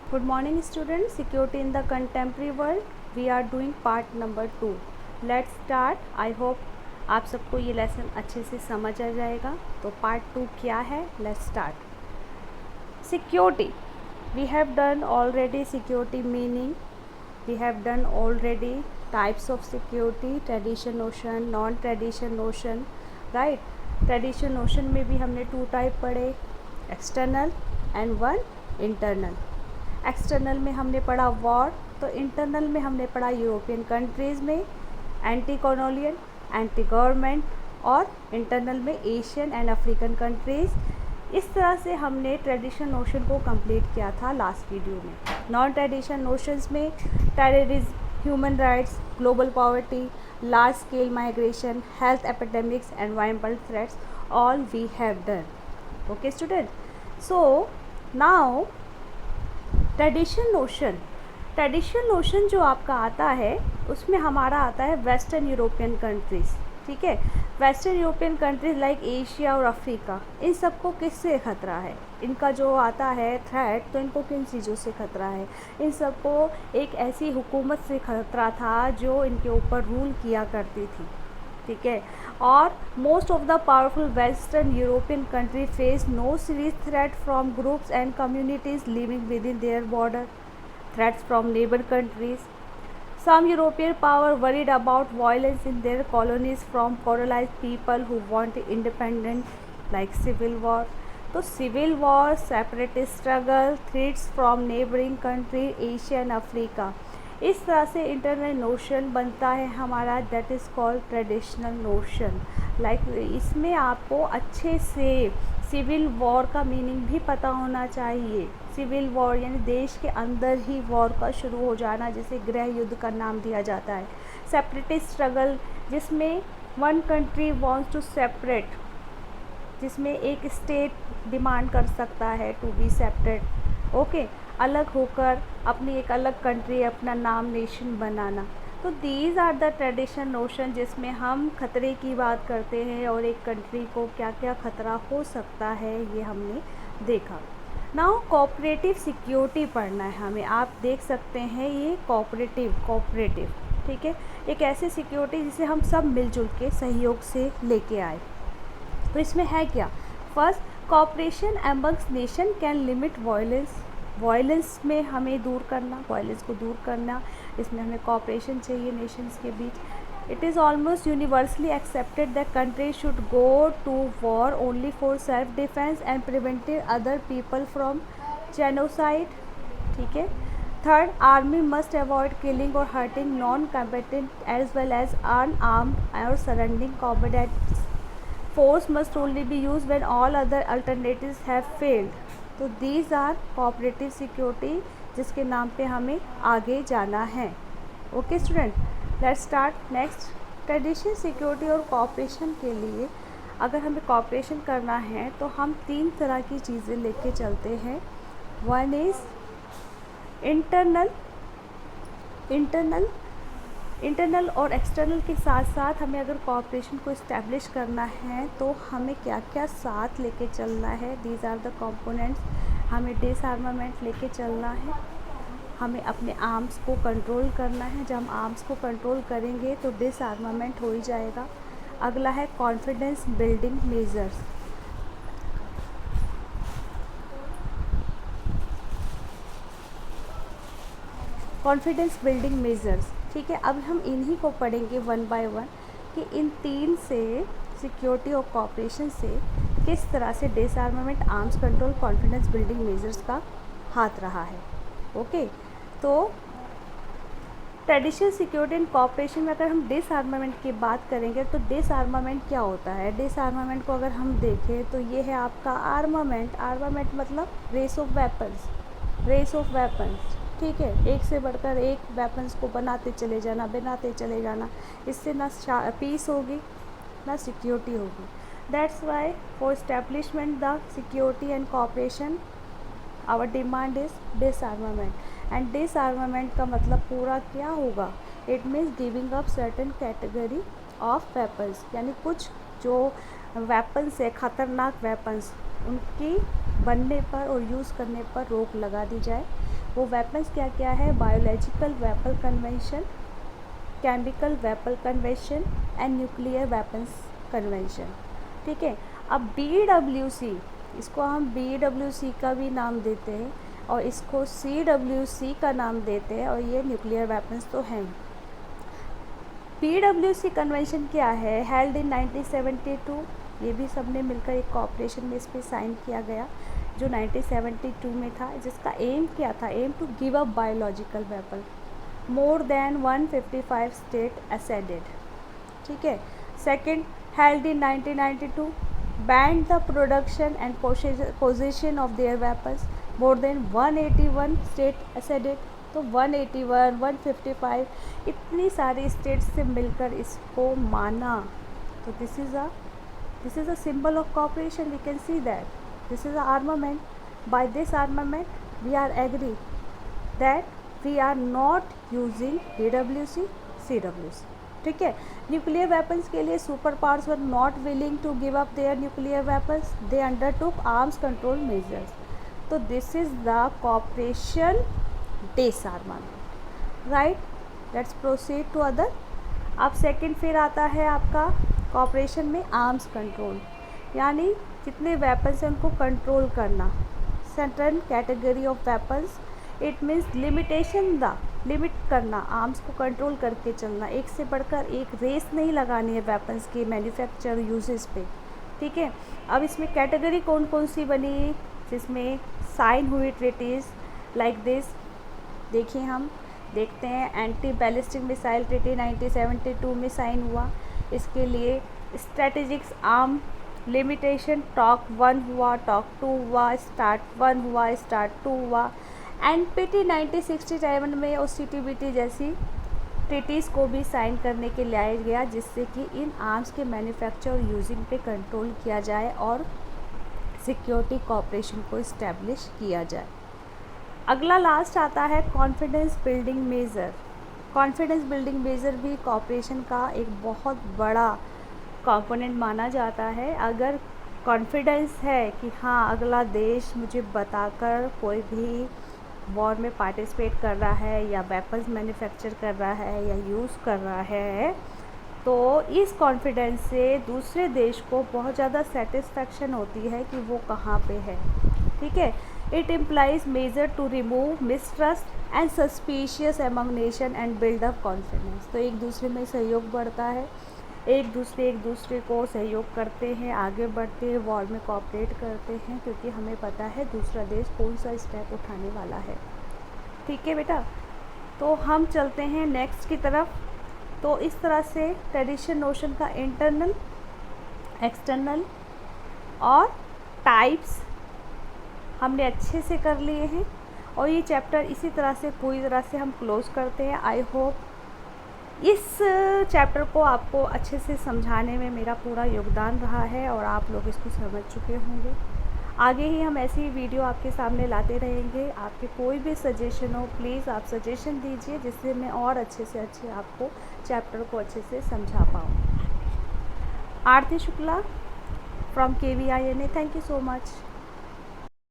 Good morning students. Security in the contemporary world. We are doing part number 2. Let's start. I hope आप सबको ये lesson अच्छे से समझ आ जाएगा. तो पार्ट 2 क्या है? Let's start. Security. We have done already security meaning. We have done already types of security, tradition notion, non-tradition notion, right? Tradition notion में भी हमने 2 टाइप पढ़े, external and one internal. External में हमने पढ़ा वॉर, तो इंटरनल में हमने पढ़ा यूरोपियन कंट्रीज़ में एंटी कॉलोनियल, एंटी गवर्नमेंट, और इंटरनल में एशियन एंड अफ्रीकन कंट्रीज़। इस तरह से हमने ट्रेडिशन नोशन को कंप्लीट किया था लास्ट वीडियो में। नॉन ट्रेडिशन नोशंस में terrorism, human rights, global poverty, large scale migration, health epidemics, environmental threats, all we have done. Okay student, so now tradition notion जो आपका आता है उसमें हमारा आता है वेस्टर्न यूरोपियन कंट्रीज़, ठीक है। Western European countries like Asia और अफ्रीका, इन सबको किससे ख़तरा है? इनका जो आता है थ्रेट, तो इनको किन चीज़ों से ख़तरा है? इन सबको एक ऐसी हुकूमत से ख़तरा था जो इनके ऊपर रूल किया करती थी, ठीक है। और most of the powerful western European country face no serious threat from groups and communities living within their border, threats from neighbour countries. Some European power worried about violence in their colonies from colonised people who want independent, like civil war. तो civil war, separatist struggle, threats from neighbouring country, Asia and Africa, इस तरह से internal notion बनता है हमारा, that is called traditional notion. Like इसमें आपको अच्छे से सिविल वॉर का मीनिंग भी पता होना चाहिए। सिविल वॉर यानी देश के अंदर ही वॉर का शुरू हो जाना, जिसे गृह युद्ध का नाम दिया जाता है। सेपरेटिस्ट स्ट्रगल, जिसमें one country wants to separate, जिसमें एक स्टेट डिमांड कर सकता है टू बी सेपरेट, ओके, अलग होकर अपनी एक अलग कंट्री, अपना नाम, नेशन बनाना। तो these are the tradition notion जिसमें हम खतरे की बात करते हैं और एक कंट्री को क्या क्या खतरा हो सकता है ये हमने देखा। नाउ कोऑपरेटिव सिक्योरिटी पढ़ना है हमें। आप देख सकते हैं ये कोऑपरेटिव, ठीक है, एक ऐसी सिक्योरिटी जिसे हम सब मिलजुल के सहयोग से लेके आए। तो इसमें है क्या? First, cooperation amongst nation can limit violence में हमें दूर करना, वायलेंस को दूर करना, इसमें हमें कोऑपरेशन चाहिए नेशंस के बीच। It is almost universally accepted that country should go to war only for self defence and preventing other people from genocide, ठीक है। Third, army must avoid killing और hurting non combatant as well as unarmed और surrendering combatants. Force must only be use when all other alternatives have failed. तो these are cooperative security, जिसके नाम पे हमें आगे जाना है। Okay student, let's start next. Traditional security और कोऑपरेशन के लिए अगर हमें कोऑपरेशन करना है तो हम 3 तरह की चीज़ें लेके चलते हैं। वन इज़ इंटरनल और एक्सटर्नल के साथ साथ हमें अगर कोऑपरेशन को इस्टेब्लिश करना है तो हमें क्या क्या साथ लेके चलना है। These are the components. हमें डिसआर्मामेंट लेके चलना है, हमें अपने आर्म्स को कंट्रोल करना है। जब हम आर्म्स को कंट्रोल करेंगे तो डिसआर्मामेंट हो ही जाएगा। अगला है confidence building measures. Confidence building measures, ठीक है। अब हम इन्हीं को पढ़ेंगे वन बाय वन कि इन 3 से, सिक्योरिटी और कोऑपरेशन से, किस तरह से डिसआर्मामेंट, arms control, confidence building measures का हाथ रहा है। ओके, तो ट्रेडिशनल सिक्योरिटी एंड कोऑपरेशन में अगर हम डिसआर्मामेंट की बात करेंगे तो डिसआर्मामेंट क्या होता है? डिसआर्मामेंट को अगर हम देखें तो ये है आपका आर्मामेंट मतलब रेस ऑफ वेपन्स, ठीक है। एक से बढ़कर एक वेपन्स को बनाते चले जाना, इससे ना पीस होगी ना सिक्योरिटी होगी। That's why for establishment the security and cooperation our demand is disarmament. And disarmament का मतलब पूरा क्या होगा? It means giving up certain category of weapons, यानी कुछ जो वेपन्स है, ख़तरनाक वेपन्स, उनकी बनने पर और यूज़ करने पर रोक लगा दी जाए। वो वेपन्स क्या क्या है? Biological weapon convention, chemical weapon convention and nuclear weapons convention. ठीक है। अब BWC, इसको हम BWC का भी नाम देते हैं और इसको CWC का नाम देते हैं, और ये न्यूक्लियर वेपन्स तो हैं। BWC कन्वेंशन क्या है? हेल्ड इन 1972, ये भी सबने मिलकर एक कॉपरेशन में इस पर साइन किया गया, जो 1972 में था, जिसका एम क्या था? Aim to give up biological weapon, more than 155 state acceded. ठीक है। Second, held in 1992, banned the production and position of their weapons, more than 181 state acceded. तो 181, 155, इतनी सारी स्टेट्स से मिलकर इसको माना। तो this is a symbol of cooperation. We can see that this is a armament. By this armament we are agree that we are not using BWC, CWC. ठीक है। न्यूक्लियर वेपन्स के लिए super powers were not willing to give up their nuclear weapons, they undertook arms control measures. तो this is the cooperation disarmament. Right, let's proceed to other. अब second फिर आता है आपका कॉपरेशन में आर्म्स कंट्रोल, यानी जितने वेपन्स हैं उनको कंट्रोल करना. Certain category of weapons, it means limitation, the limit करना, आर्म्स को कंट्रोल करके चलना. एक से बढ़कर एक रेस नहीं लगानी है वेपन्स की मैन्युफैक्चर यूजेस पे. ठीक है। अब इसमें कैटेगरी कौन कौन सी बनी, जिसमें साइन हुई ट्रीटीज़ लाइक दिस. देखिए, हम देखते हैं एंटी बैलिस्टिक मिसाइल ट्रीटी 1972 में साइन हुआ. इसके लिए स्ट्रेटेजिक्स आर्म लिमिटेशन टॉक 1 हुआ, टॉक 2 हुआ, स्टार्ट 1 हुआ, स्टार्ट 2 हुआ. NPT 1967 में और CTBT जैसी ट्रीटीज़ को भी साइन करने के लाया गया, जिससे कि इन आर्म्स के मैन्युफैक्चर और यूजिंग पे कंट्रोल किया जाए और सिक्योरिटी कोऑपरेशन को इस्टेब्लिश किया जाए. अगला लास्ट आता है confidence building measure. Confidence building measure भी कोऑपरेशन का एक बहुत बड़ा कंपोनेंट माना जाता है. अगर कॉन्फिडेंस है कि हाँ अगला देश मुझे बताकर कोई भी वॉर में पार्टिसिपेट कर रहा है या वेपन्स मैन्युफैक्चर कर रहा है या यूज़ कर रहा है, तो इस कॉन्फिडेंस से दूसरे देश को बहुत ज़्यादा सेटिस्फैक्शन होती है कि वो कहाँ पे है. ठीक है. It implies measure to remove mistrust and suspicious among nation and build up confidence. तो एक दूसरे में सहयोग बढ़ता है, एक दूसरे को सहयोग करते हैं, आगे बढ़ते हैं, वॉर में कोऑपरेट करते हैं, क्योंकि हमें पता है दूसरा देश कौन सा स्टेप उठाने वाला है. ठीक है बेटा. तो हम चलते हैं नेक्स्ट की तरफ. तो इस तरह से ट्रेडिशन नोशन का इंटरनल, एक्सटर्नल और टाइप्स हमने अच्छे से कर लिए हैं, और ये चैप्टर इसी तरह से पूरी तरह से हम क्लोज़ करते हैं. आई होप इस चैप्टर को आपको अच्छे से समझाने में मेरा पूरा योगदान रहा है और आप लोग इसको समझ चुके होंगे. आगे ही हम ऐसी वीडियो आपके सामने लाते रहेंगे. आपके कोई भी सजेशन हो प्लीज़ आप सजेशन दीजिए, जिससे मैं और अच्छे से अच्छे आपको चैप्टर को अच्छे से समझा पाऊँ. Aarti Shukla from KVINA. Thank you so much.